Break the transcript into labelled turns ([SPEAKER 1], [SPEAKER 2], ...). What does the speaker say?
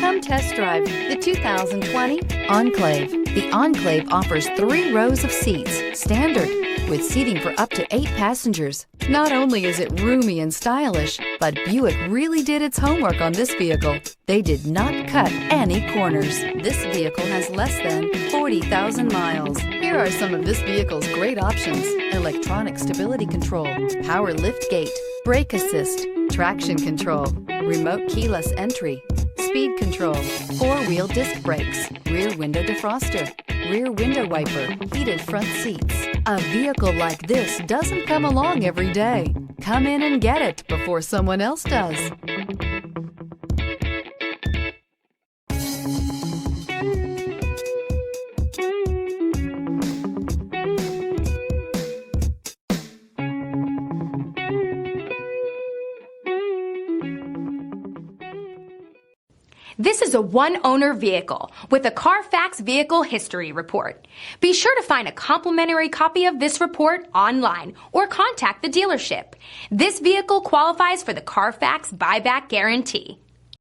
[SPEAKER 1] Come test drive the 2020 Enclave. The Enclave offers 3 rows of seats, standard, with seating for up to 8 passengers. Not only is it roomy and stylish, but Buick really did its homework on this vehicle. They did not cut any corners. This vehicle has less than 40,000 miles. Here are some of this vehicle's great options: electronic stability control, power liftgate, brake assist, traction control, remote keyless entry, speed control, 4-wheel disc brakes, rear window defroster, rear window wiper, heated front seats. A vehicle like this doesn't come along every day. Come in and get it before someone else does.
[SPEAKER 2] This is a one-owner vehicle with a Carfax Vehicle History Report. Be sure to find a complimentary copy of this report online or contact the dealership. This vehicle qualifies for the Carfax Buyback Guarantee.